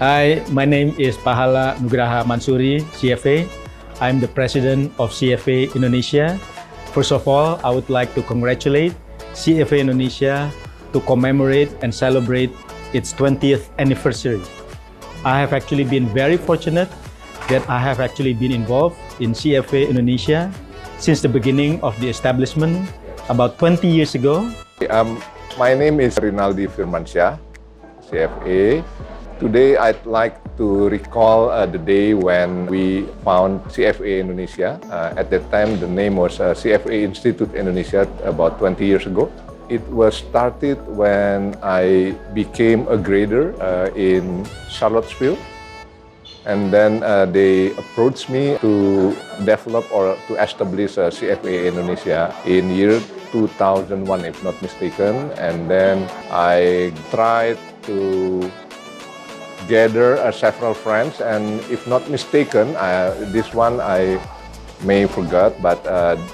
Hi, my name is Pahala Nugraha Mansuri, CFA. I'm the president of CFA Indonesia. First of all, I would like to congratulate CFA Indonesia to commemorate and celebrate its 20th anniversary. I have actually been very fortunate that I have actually been involved in CFA Indonesia since the beginning of the establishment about 20 years ago. My name is Rinaldi Firmansyah, CFA. Today, I'd like to recall the day when we found CFA Indonesia. At that time, the name was CFA Institute Indonesia about 20 years ago. It was started when I became a grader in Charlottesville. And then they approached me to develop or to establish CFA Indonesia in year 2001, if not mistaken. And then I tried to gather several friends, and if not mistaken, this one I may forgot, but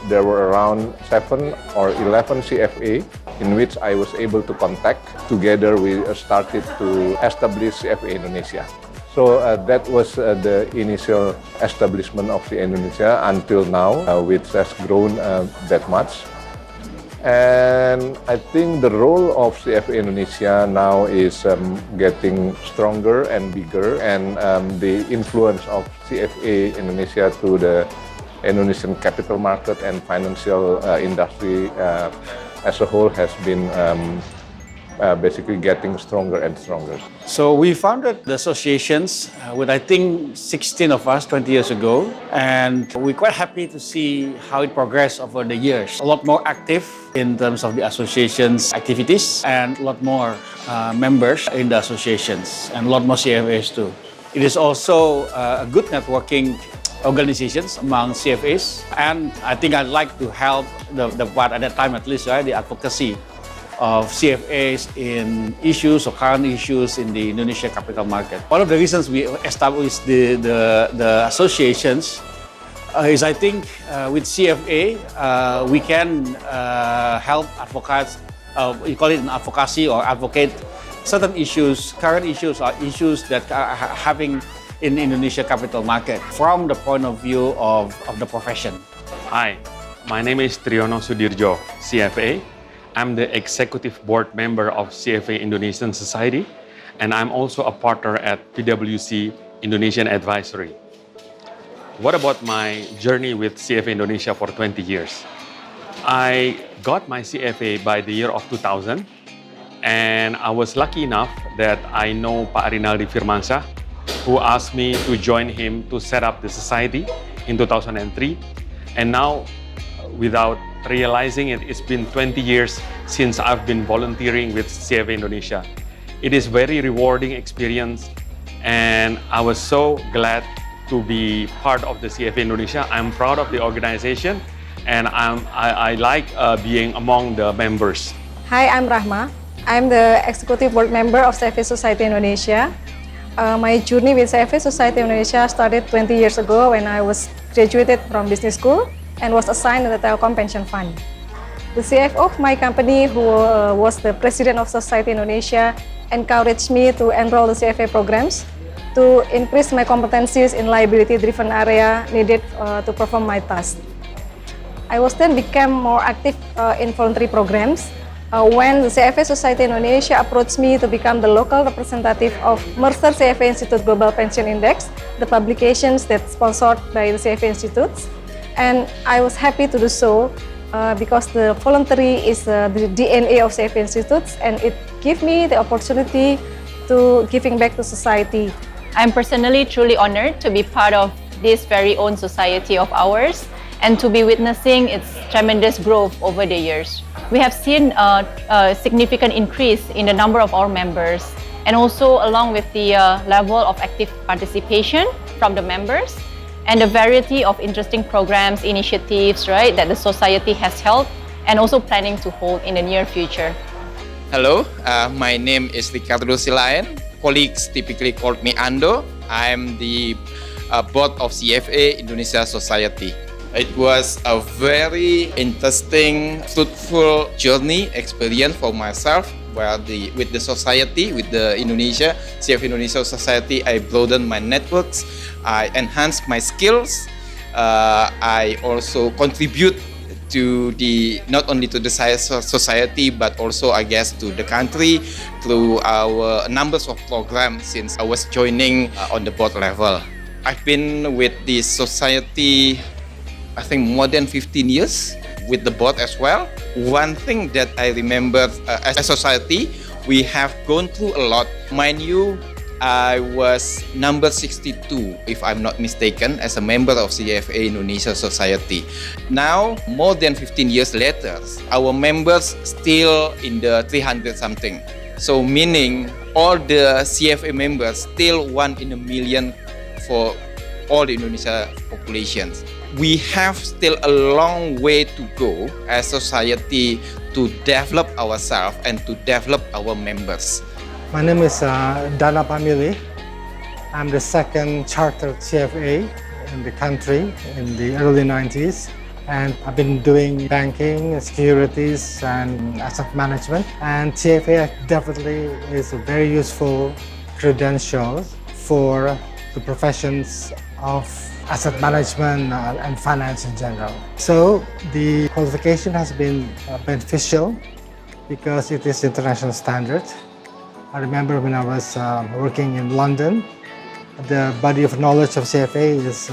there were around 7 or 11 CFA in which I was able to contact. Together we started to establish CFA Indonesia. So that was the initial establishment of CFA Indonesia until now, which has grown that much. And I think the role of CFA Indonesia now is getting stronger and bigger, and the influence of CFA Indonesia to the Indonesian capital market and financial industry as a whole has been basically getting stronger and stronger. So we founded the associations with I think 16 of us 20 years ago, and we're quite happy to see how it progressed over the years. A lot more active in terms of the association's activities, and a lot more members in the associations, and a lot more CFAs too. It is also a good networking organizations among CFAs, and I think I'd like to help the part at that time at least, right, the advocacy of CFAs in issues or current issues in the Indonesia capital market. One of the reasons we established the associations is I think with CFA we can help advocates, you call it an advocacy or advocate certain issues, current issues or issues that are having in Indonesia capital market from the point of view of the profession. Hi, my name is Triyono Sudirjo, CFA. I'm the executive board member of CFA Indonesian Society, and I'm also a partner at PwC Indonesian Advisory. What about my journey with CFA Indonesia for 20 years? I got my CFA by the year of 2000, and I was lucky enough that I know Pak Rinaldi Firmansyah, who asked me to join him to set up the society in 2003. And now, without realizing it, it's been 20 years since I've been volunteering with CFA Indonesia. It is very rewarding experience, and I was so glad to be part of the CFA Indonesia. I'm proud of the organization, and I like being among the members. Hi, I'm Rahma. I'm the executive board member of CFA Society Indonesia. My journey with CFA Society Indonesia started 20 years ago when I was graduated from business school and was assigned to the Telecom Pension Fund. The CFO of my company, who was the president of Society Indonesia, encouraged me to enroll the CFA programs to increase my competencies in liability-driven area needed to perform my task. I was then became more active in voluntary programs when the CFA Society Indonesia approached me to become the local representative of Mercer CFA Institute Global Pension Index, the publications that's sponsored by the CFA Institutes. And I was happy to do so because the voluntary is the DNA of CFA Institutes, and it gave me the opportunity to giving back to society. I'm personally truly honored to be part of this very own society of ours and to be witnessing its tremendous growth over the years. We have seen a significant increase in the number of our members, and also along with the level of active participation from the members, and the variety of interesting programs, initiatives, right, that the society has held and also planning to hold in the near future. Hello, my name is Ricardo Silayan. Colleagues typically call me Ando. I'm the board of CFA Indonesia Society. It was a very interesting, fruitful journey experience for myself, with the society, with the Indonesia, CFA Indonesia Society, I broaden my networks, I enhance my skills, I also contribute to not only to the society but also I guess to the country through our numbers of programs since I was joining on the board level. I've been with the society I think more than 15 years with the board as well. One thing that I remember as a society, we have gone through a lot. Mind you, I was number 62, if I'm not mistaken, as a member of CFA Indonesia Society. Now, more than 15 years later, our members still in the 300 something. So meaning all the CFA members still 1 in a million for all the Indonesia populations. We have still a long way to go as a society to develop ourselves and to develop our members. My name is Dana Pamili. I'm the second chartered CFA in the country in the early 90s. And I've been doing banking, securities, and asset management. And CFA definitely is a very useful credential for the professions of asset management and finance in general. So the qualification has been beneficial because it is international standard. I remember when I was working in London, the body of knowledge of CFA is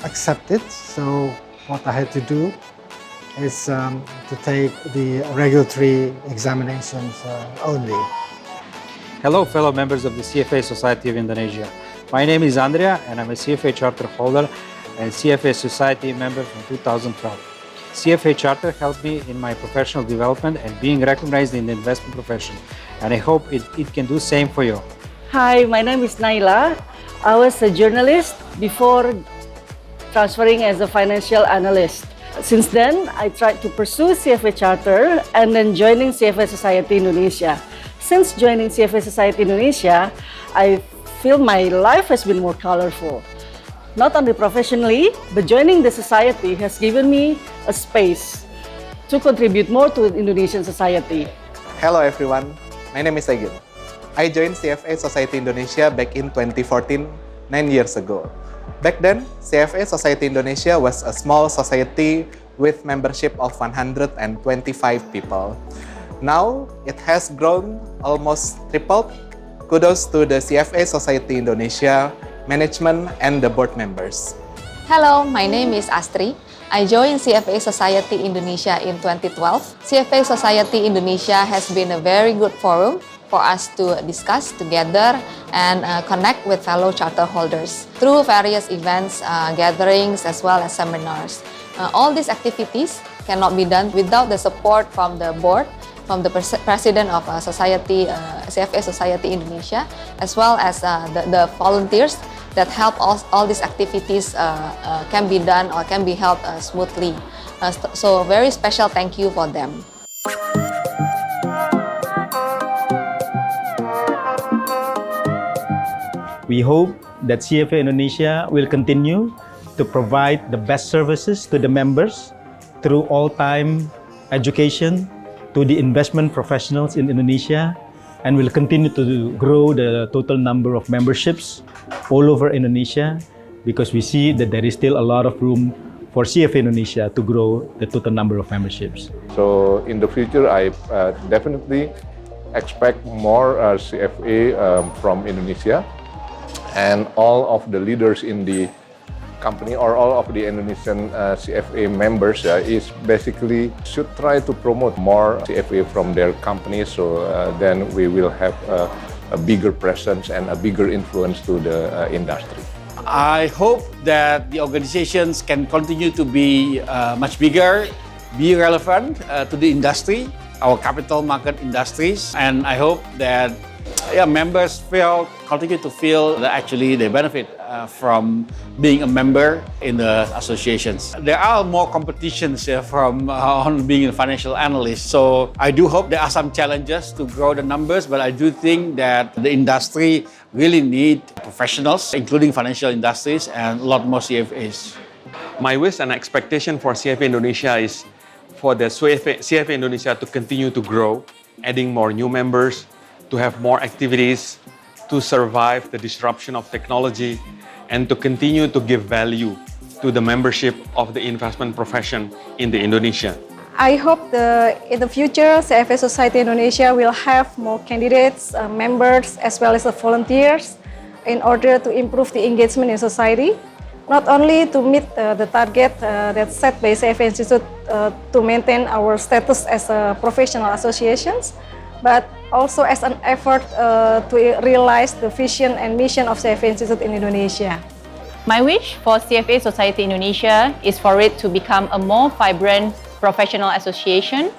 accepted. So what I had to do is to take the regulatory examinations only. Hello, fellow members of the CFA Society of Indonesia. My name is Andrea, and I'm a CFA charter holder and CFA Society member from 2012. CFA charter helped me in my professional development and being recognized in the investment profession, and I hope it can do the same for you. Hi, my name is Naila. I was a journalist before transferring as a financial analyst. Since then, I tried to pursue CFA charter and then joining CFA Society Indonesia. Since joining CFA Society Indonesia, I feel my life has been more colorful. Not only professionally, but joining the society has given me a space to contribute more to Indonesian society. Hello everyone, my name is Egil. I joined CFA Society Indonesia back in 2014, 9 years ago. Back then, CFA Society Indonesia was a small society with membership of 125 people. Now, it has grown almost tripled. Kudos to the CFA Society Indonesia, management, and the board members. Hello, my name is Astri. I joined CFA Society Indonesia in 2012. CFA Society Indonesia has been a very good forum for us to discuss together and connect with fellow charter holders through various events, gatherings, as well as seminars. All these activities cannot be done without the support from the board, from the president of CFA Society Indonesia, as well as the volunteers that help all these activities can be done or can be held smoothly. So very special thank you for them. We hope that CFA Indonesia will continue to provide the best services to the members through all-time education to the investment professionals in Indonesia, and will continue to grow the total number of memberships all over Indonesia, because we see that there is still a lot of room for CFA Indonesia to grow the total number of memberships. So in the future, I definitely expect more CFA from Indonesia, and all of the leaders in the company or all of the Indonesian CFA members is basically should try to promote more CFA from their companies, so then we will have a bigger presence and a bigger influence to the industry. I hope that the organizations can continue to be much bigger, be relevant to the industry, our capital market industries, and I hope that members continue to feel that actually they benefit from being a member in the associations. There are more competitions from on being a financial analyst, so I do hope there are some challenges to grow the numbers, but I do think that the industry really need professionals, including financial industries, and a lot more CFAs. My wish and expectation for CFA Indonesia is for the CFA Indonesia to continue to grow adding more new members, to have more activities, to survive the disruption of technology, and to continue to give value to the membership of the investment profession in Indonesia. I hope in the future, CFA Society Indonesia will have more candidates, members, as well as volunteers in order to improve the engagement in society, not only to meet the target that's set by CFA Institute to maintain our status as a professional associations, but also as an effort to realize the vision and mission of CFA Institute in Indonesia. My wish for CFA Society Indonesia is for it to become a more vibrant professional association,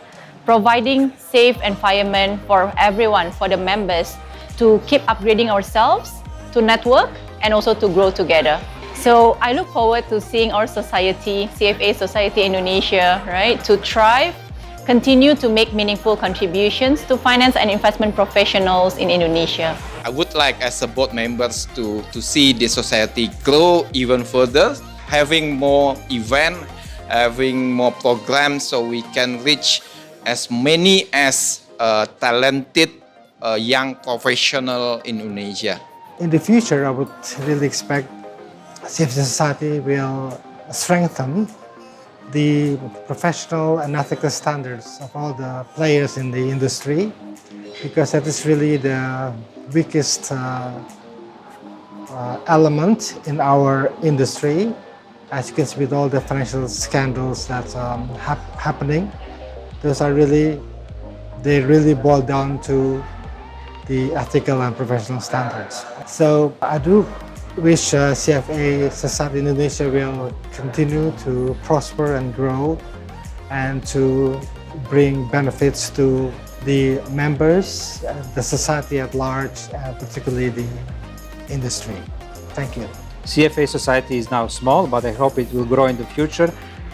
providing safe environment for everyone, for the members, to keep upgrading ourselves, to network, and also to grow together. So I look forward to seeing our society, CFA Society Indonesia, right, to thrive, continue to make meaningful contributions to finance and investment professionals in Indonesia. I would like as a board members to see the society grow even further, having more events, having more programs so we can reach as many as talented young professional in Indonesia. In the future, I would really expect CFA Society will strengthen the professional and ethical standards of all the players in the industry, because that is really the weakest element in our industry. As you can see with all the financial scandals that's happening, they really boil down to the ethical and professional standards. So I do wish CFA Society Indonesia will continue to prosper and grow and to bring benefits to the members, the society at large, and particularly the industry. Thank you. CFA Society is now small, but I hope it will grow in the future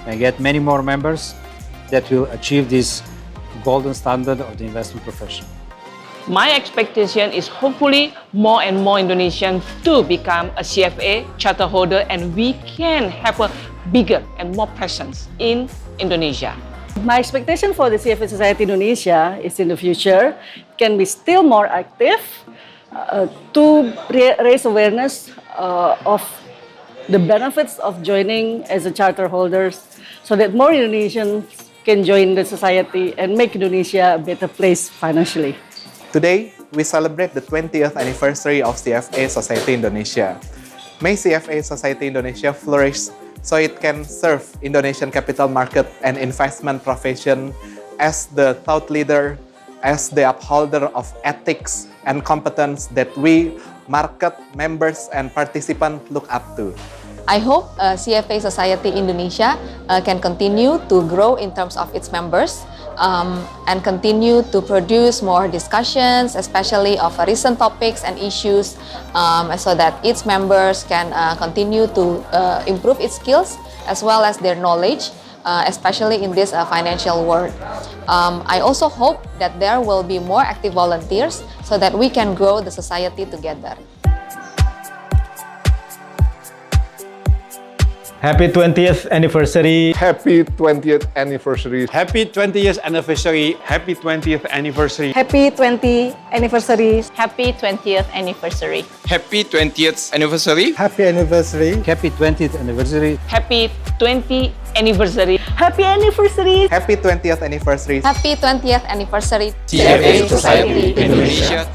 and get many more members that will achieve this golden standard of the investment profession. My expectation is hopefully more and more Indonesians to become a CFA charter holder, and we can have a bigger and more presence in Indonesia. My expectation for the CFA Society Indonesia is in the future can be still more active to raise awareness of the benefits of joining as a charter holders, so that more Indonesians can join the society and make Indonesia a better place financially. Today, we celebrate the 20th anniversary of CFA Society Indonesia. May CFA Society Indonesia flourish so it can serve Indonesian capital market and investment profession as the thought leader, as the upholder of ethics and competence that we, market members and participants, look up to. I hope CFA Society Indonesia can continue to grow in terms of its members and continue to produce more discussions, especially of recent topics and issues, so that its members can continue to improve its skills as well as their knowledge, especially in this financial world. I also hope that there will be more active volunteers so that we can grow the society together. Happy 20th anniversary. Happy 20th anniversary. Happy 20th anniversary. Happy 20th anniversary. Happy 20th anniversary. Happy 20th anniversary. Happy 20th anniversary. Happy anniversary. Happy 20th anniversary. Happy 20th anniversary. Happy anniversary. Happy 20th anniversary. Happy 20th anniversary. CFA Society Indonesia.